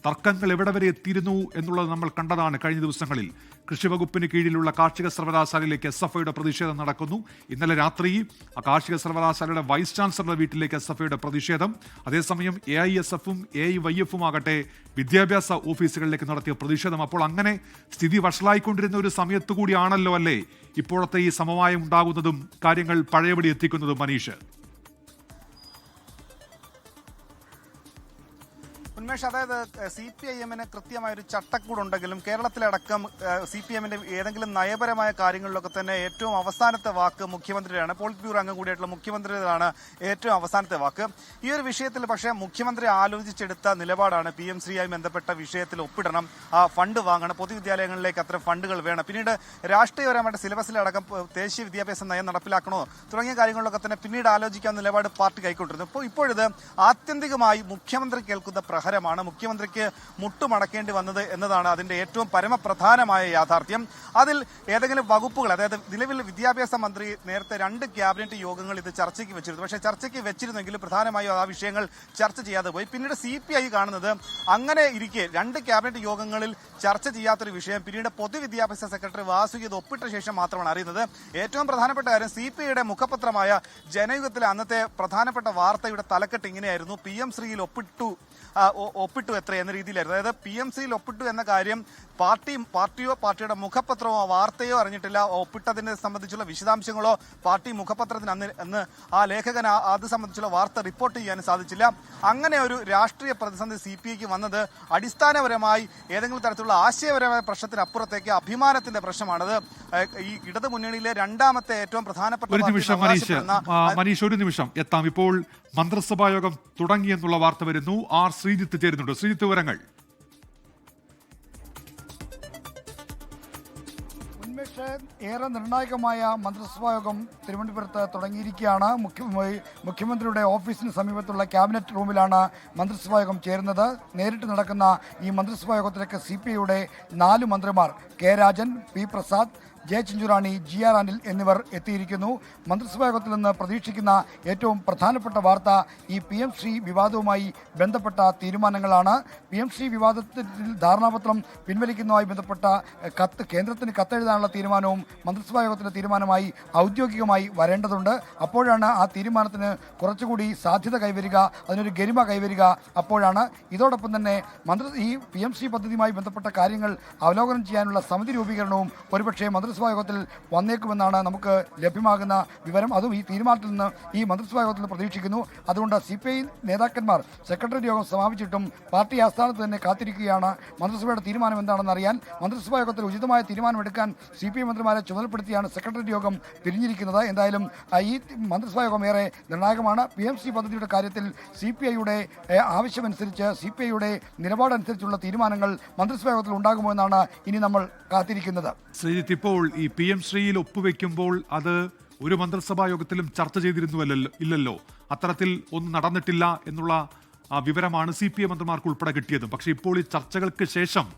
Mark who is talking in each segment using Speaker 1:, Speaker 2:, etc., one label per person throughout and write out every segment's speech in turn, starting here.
Speaker 1: തർക്കങ്ങൾ എവിടെ വരെ എത്തിയിരുന്നു എന്നുള്ളത് നമ്മൾ കണ്ടതാണ് കഴിഞ്ഞ ദിവസങ്ങളിൽ. കൃഷി വകുപ്പിന് കീഴിലുള്ള കാർഷിക സർവകലാശാലയിലേക്ക് SFIയുടെ പ്രതിഷേധം നടക്കുന്നു. ഇന്നലെ രാത്രി ആ കാർഷിക സർവകലാശാലയുടെ വൈസ് ചാൻസലറുടെ വീട്ടിലേക്ക് SFIയുടെ പ്രതിഷേധം. അതേസമയം AISFും AIYFും ആകട്ടെ വിദ്യാഭ്യാസ ഓഫീസുകളിലേക്ക് നടത്തിയ പ്രതിഷേധം. അപ്പോൾ അങ്ങനെ സ്ഥിതി വഷളായിക്കൊണ്ടിരുന്ന ഒരു സമയത്തു കൂടിയാണല്ലോ അല്ലേ ഇപ്പോഴത്തെ ഈ സമവായം ഉണ്ടാകുന്നതും കാര്യങ്ങൾ പഴയപടി എത്തിക്കുന്നതും മനീഷ്?
Speaker 2: ഉന്മേഷ്, അതായത് CPIM-ന് കൃത്യമായൊരു ചട്ടക്കൂടുണ്ടെങ്കിലും കേരളത്തിലടക്കം CPIM-ന്റെ ഏതെങ്കിലും നയപരമായ കാര്യങ്ങളിലൊക്കെ തന്നെ ഏറ്റവും അവസാനത്തെ വാക്ക് മുഖ്യമന്ത്രിയാണ്. പോളിറ്റ് ബ്യൂറോ അംഗം കൂടിയായിട്ടുള്ള മുഖ്യമന്ത്രിയാണ് ഏറ്റവും അവസാനത്തെ വാക്ക്. ഈ ഒരു വിഷയത്തിൽ പക്ഷേ മുഖ്യമന്ത്രി ആലോചിച്ചെടുത്ത നിലപാടാണ് PM3യുമായി ബന്ധപ്പെട്ട വിഷയത്തിൽ ഒപ്പിടണം, ആ ഫണ്ട് വാങ്ങണം, പൊതുവിദ്യാലയങ്ങളിലേക്ക് അത്തരം ഫണ്ടുകൾ വേണം, പിന്നീട് രാഷ്ട്രീയപരമായിട്ട് സിലബസിലടക്കം ദേശീയ വിദ്യാഭ്യാസ നയം നടപ്പിലാക്കണോ തുടങ്ങിയ കാര്യങ്ങളിലൊക്കെ തന്നെ പിന്നീട് ആലോചിക്കാവുന്ന നിലപാട് പാർട്ടി കൈക്കൊണ്ടിരുന്നു. ഇപ്പോഴിത് ആത്യന്തികമായി മുഖ്യമന്ത്രി കേൾക്കുന്ന പ്രഹരമാണ്. മുഖ്യമന്ത്രിക്ക് മുട്ടുമടക്കേണ്ടി വന്നത് എന്നതാണ് അതിന്റെ ഏറ്റവും പരമപ്രധാനമായ യാഥാർത്ഥ്യം. അതിൽ ഏതെങ്കിലും വകുപ്പുകൾ, അതായത് നിലവിൽ വിദ്യാഭ്യാസ മന്ത്രി നേരത്തെ 2 ക്യാബിനറ്റ് യോഗങ്ങൾ ഇത് ചർച്ചയ്ക്ക് വെച്ചിരുന്നു. പക്ഷേ ചർച്ചയ്ക്ക് വെച്ചിരുന്നെങ്കിലും പ്രധാനമായും ആ വിഷയങ്ങൾ ചർച്ച ചെയ്യാതെ പോയി. പിന്നീട് CPI കാണുന്നത് അങ്ങനെ ഇരിക്കെ 2 ക്യാബിനറ്റ് യോഗങ്ങളിൽ ചർച്ച ചെയ്യാത്തൊരു വിഷയം പിന്നീട് പൊതുവിദ്യാഭ്യാസ സെക്രട്ടറി വാസുകി ഇത് ഒപ്പിട്ട ശേഷം മാത്രമാണ് അറിയുന്നത്. ഏറ്റവും പ്രധാനപ്പെട്ട കാര്യം CPIയുടെ മുഖപത്രമായ ജനയുഗത്തിലെ അന്നത്തെ പ്രധാനപ്പെട്ട വാർത്തയുടെ തലക്കെട്ട് ഇങ്ങനെയായിരുന്നു: PM3യിൽ ഒപ്പിട്ടു എത്ര എന്ന രീതിയിലായിരുന്നു. അതായത് PM3യിൽ ഒപ്പിട്ടു എന്ന കാര്യം പാർട്ടിയോ പാർട്ടിയുടെ മുഖപത്രമോ വാർത്തയോ അറിഞ്ഞിട്ടില്ല. ഒപ്പിട്ടതിനെ സംബന്ധിച്ചുള്ള വിശദാംശങ്ങളോ പാർട്ടി മുഖപത്രത്തിന് അന്ന് ആ ലേഖകൻ അത് സംബന്ധിച്ചുള്ള വാർത്ത റിപ്പോർട്ട് ചെയ്യാനും സാധിച്ചില്ല. അങ്ങനെ ഒരു രാഷ്ട്രീയ പ്രതിസന്ധി CPIക്ക് വന്നത് അടിസ്ഥാനപരമായി ഏതെങ്കിലും തരത്തിലുള്ള ആശയപരമായ പ്രശ്നത്തിനപ്പുറത്തേക്ക് അഭിമാനത്തിന്റെ പ്രശ്നമാണത്. ഈ ഇടതു മുന്നണിയിലെ രണ്ടാമത്തെ ഏറ്റവും പ്രധാനപ്പെട്ട
Speaker 1: ഒരു നിമിഷം എത്താം. ഇപ്പോൾ മന്ത്രിസഭാ യോഗം തുടങ്ങിയെന്നുള്ള വാർത്ത വരുന്നു. ശ്രീജിത്ത് ചേരുന്നുണ്ട്. ശ്രീജിത്ത്, വിവരങ്ങൾ.
Speaker 3: ഏറെ നിർണായകമായ മന്ത്രിസഭാ യോഗം തിരുവനന്തപുരത്ത് തുടങ്ങിയിരിക്കുകയാണ്. മുഖ്യമന്ത്രിയുടെ ഓഫീസിന് സമീപത്തുള്ള ക്യാബിനറ്റ് റൂമിലാണ് മന്ത്രിസഭാ യോഗം ചേരുന്നത്. നേരിട്ട് നടക്കുന്ന ഈ മന്ത്രിസഭാ യോഗത്തിലേക്ക് CPIയുടെ 4 മന്ത്രിമാർ K Rajan, P Prasad, J Chinchu Rani, GR Anil എന്നിവർ എത്തിയിരിക്കുന്നു. മന്ത്രിസഭാ യോഗത്തിൽ നിന്ന് പ്രതീക്ഷിക്കുന്ന ഏറ്റവും പ്രധാനപ്പെട്ട വാർത്ത ഈ PM3 വിവാദവുമായി ബന്ധപ്പെട്ട തീരുമാനങ്ങളാണ്. PM3 വിവാദത്തിൽ ധാരണാപത്രം പിൻവലിക്കുന്നതുമായി ബന്ധപ്പെട്ട കേന്ദ്രത്തിന് കത്തെഴുതാനുള്ള തീരുമാനവും മന്ത്രിസഭാ യോഗത്തിന്റെ തീരുമാനമായി ഔദ്യോഗികമായി വരേണ്ടതുണ്ട്. അപ്പോഴാണ് ആ തീരുമാനത്തിന് കുറച്ചുകൂടി സാധ്യത കൈവരിക, അതിനൊരു ഗരിമ കൈവരിക അപ്പോഴാണ്. ഇതോടൊപ്പം തന്നെ ഈ PM3 പദ്ധതിയുമായി ബന്ധപ്പെട്ട കാര്യങ്ങൾ അവലോകനം ചെയ്യാനുള്ള സമിതി രൂപീകരണവും ഒരുപക്ഷെ മന്ത്രിസഭാ യോഗത്തിൽ വന്നേക്കുമെന്നാണ് നമുക്ക് ലഭ്യമാകുന്ന വിവരം. അതും ഈ തീരുമാനത്തിൽ നിന്ന് ഈ മന്ത്രിസഭാ യോഗത്തിൽ പ്രതീക്ഷിക്കുന്നു. അതുകൊണ്ട് CPI നേതാക്കന്മാർ സെക്രട്ടേറിയറ്റ് യോഗം സമാപിച്ചിട്ടും പാർട്ടി ആസ്ഥാനത്ത് തന്നെ കാത്തിരിക്കുകയാണ് മന്ത്രിസഭയുടെ തീരുമാനം എന്താണെന്ന് അറിയാൻ. മന്ത്രിസഭാ യോഗത്തിൽ ഉചിതമായ തീരുമാനമെടുക്കാൻ CPI മന്ത്രിമാരെ ചുമതലപ്പെടുത്തിയാണ് സെക്രട്ടേറിയറ്റ് യോഗം തിരിഞ്ഞിരിക്കുന്നത്. എന്തായാലും ഈ മന്ത്രിസഭാ യോഗം ഏറെ നിർണായകമാണ്. PM3 പദ്ധതിയുടെ കാര്യത്തിൽ CPIയുടെ ആവശ്യമനുസരിച്ച്, CPIയുടെ നിലപാടനുസരിച്ചുള്ള തീരുമാനങ്ങൾ മന്ത്രിസഭാ യോഗത്തിൽ ഉണ്ടാകുമോ എന്നാണ് ഇനി നമ്മൾ കാത്തിരിക്കുന്നത്.
Speaker 1: ശ്രീജിത്ത്, ഇപ്പോൾ ഈ PM3യിൽ ഒപ്പുവെക്കുമ്പോൾ അത് ഒരു മന്ത്രിസഭാ യോഗത്തിലും ചർച്ച ഇല്ലല്ലോ. അത്തരത്തിൽ ഒന്നും നടന്നിട്ടില്ല എന്നുള്ള വിവരമാണ് CPI മന്ത്രിമാർക്ക് ഉൾപ്പെടെ കിട്ടിയത്. പക്ഷേ ഇപ്പോൾ ഈ ചർച്ചകൾക്ക് ശേഷം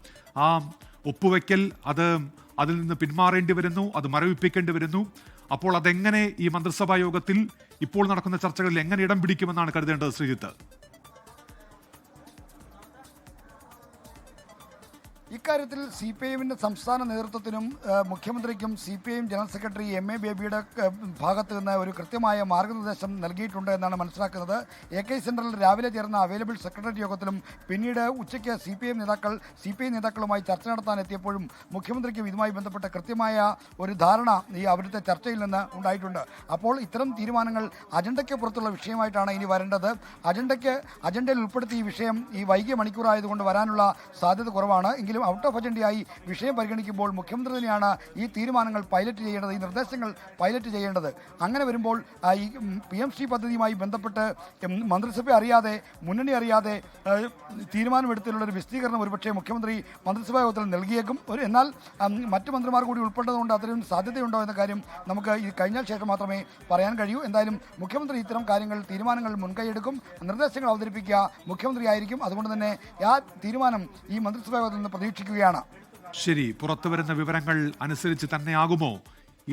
Speaker 1: ആ ഒപ്പുവെക്കൽ അതിൽ നിന്ന് പിന്മാറേണ്ടി വരുന്നു, അത് മരവിപ്പിക്കേണ്ടി വരുന്നു. അപ്പോൾ അതെങ്ങനെ ഈ മന്ത്രിസഭാ യോഗത്തിൽ ഇപ്പോൾ നടക്കുന്ന ചർച്ചകളിൽ എങ്ങനെ ഇടം പിടിക്കുമെന്നാണ് കരുതേണ്ടത് ശ്രീജിത്ത്?
Speaker 3: ഇക്കാര്യത്തിൽ CPIഎമ്മിന്റെ സംസ്ഥാന നേതൃത്വത്തിനും മുഖ്യമന്ത്രിക്കും CPIഎം ജനറൽ സെക്രട്ടറി MA ബേബിയുടെ ഭാഗത്ത് നിന്ന് ഒരു കൃത്യമായ മാർഗനിർദ്ദേശം നൽകിയിട്ടുണ്ട് എന്നാണ് മനസ്സിലാക്കുന്നത്. AK സെന്ററിൽ രാവിലെ ചേർന്ന അവൈലബിൾ സെക്രട്ടറി യോഗത്തിലും പിന്നീട് ഉച്ചയ്ക്ക് CPI നേതാക്കളുമായി ചർച്ച നടത്താൻ എത്തിയപ്പോഴും മുഖ്യമന്ത്രിക്കും ഇതുമായി ബന്ധപ്പെട്ട കൃത്യമായ ഒരു ധാരണ ഈ അവിടുത്തെ ചർച്ചയിൽ നിന്ന് ഉണ്ടായിട്ടുണ്ട്. അപ്പോൾ ഇത്തരം തീരുമാനങ്ങൾ അജണ്ടയ്ക്ക് പുറത്തുള്ള വിഷയമായിട്ടാണ് ഇനി വരേണ്ടത്. അജണ്ടയിൽ ഉൾപ്പെടുത്തി ഈ വിഷയം ഈ വൈകിയ മണിക്കൂറായതുകൊണ്ട് വരാനുള്ള സാധ്യത കുറവാണ്. എങ്കിലും ഔട്ട് ഓഫ് അജണ്ടയായി വിഷയം പരിഗണിക്കുമ്പോൾ മുഖ്യമന്ത്രി തന്നെയാണ് ഈ തീരുമാനങ്ങൾ പൈലറ്റ് ചെയ്യേണ്ടത്, ഈ നിർദ്ദേശങ്ങൾ പൈലറ്റ് ചെയ്യേണ്ടത്. അങ്ങനെ വരുമ്പോൾ ഈ PM3 പദ്ധതിയുമായി ബന്ധപ്പെട്ട് മന്ത്രിസഭ അറിയാതെ, മുന്നണി അറിയാതെ തീരുമാനമെടുത്തിട്ടുള്ളൊരു വിശദീകരണം ഒരുപക്ഷെ മുഖ്യമന്ത്രി മന്ത്രിസഭാ യോഗത്തിൽ നൽകിയേക്കും. എന്നാൽ മറ്റ് മന്ത്രിമാർ കൂടി ഉൾപ്പെട്ടതുകൊണ്ട് അത്രയും സാധ്യതയുണ്ടോ എന്ന കാര്യം നമുക്ക് ഈ കഴിഞ്ഞാൽ ശേഷം മാത്രമേ പറയാൻ കഴിയൂ. എന്തായാലും മുഖ്യമന്ത്രി ഇത്തരം തീരുമാനങ്ങൾ മുൻകൈയെടുക്കും, നിർദ്ദേശങ്ങൾ അവതരിപ്പിക്കുക മുഖ്യമന്ത്രി ആയിരിക്കും. അതുകൊണ്ട് തന്നെ ആ തീരുമാനം ഈ മന്ത്രിസഭാ യോഗത്തിൽ നിന്ന് പ്രതീക്ഷിക്കുകയാണ്.
Speaker 1: ശരി, പുറത്തുവരുന്ന വിവരങ്ങൾ അനുസരിച്ച് തന്നെയാകുമോ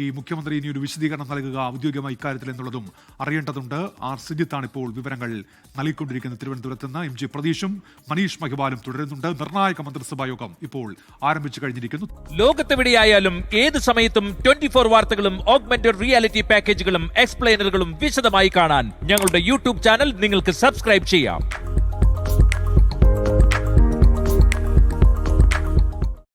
Speaker 1: ഈ മുഖ്യമന്ത്രി ഇനി ഒരു വിശദീകരണം നൽകുക ഔദ്യോഗികമായി ഇക്കാര്യത്തിൽ എന്നുള്ളതും അറിയേണ്ടതുണ്ട്. ആർ സിജിത്താണ് ഇപ്പോൾ വിവരങ്ങൾ നൽകിക്കൊണ്ടിരിക്കുന്നത് തിരുവനന്തപുരത്ത് നിന്ന്. എം ജി പ്രതീഷും മനീഷ് മഹിപാലും തുടരുന്നുണ്ട്. നിർണായക മന്ത്രിസഭാ യോഗം ഇപ്പോൾ ആരംഭിച്ചു കഴിഞ്ഞിരിക്കുന്നു.
Speaker 4: ലോകത്തെവിടെയായാലും ഏത് സമയത്തും 24 വാർത്തകളും ഓഗ്മെന്റഡ് റിയാലിറ്റി പാക്കേജുകളും എക്സ്പ്ലെയിനറുകളും വിശദമായി കാണാൻ ഞങ്ങളുടെ യൂട്യൂബ് ചാനൽ നിങ്ങൾക്ക് സബ്സ്ക്രൈബ് ചെയ്യാം.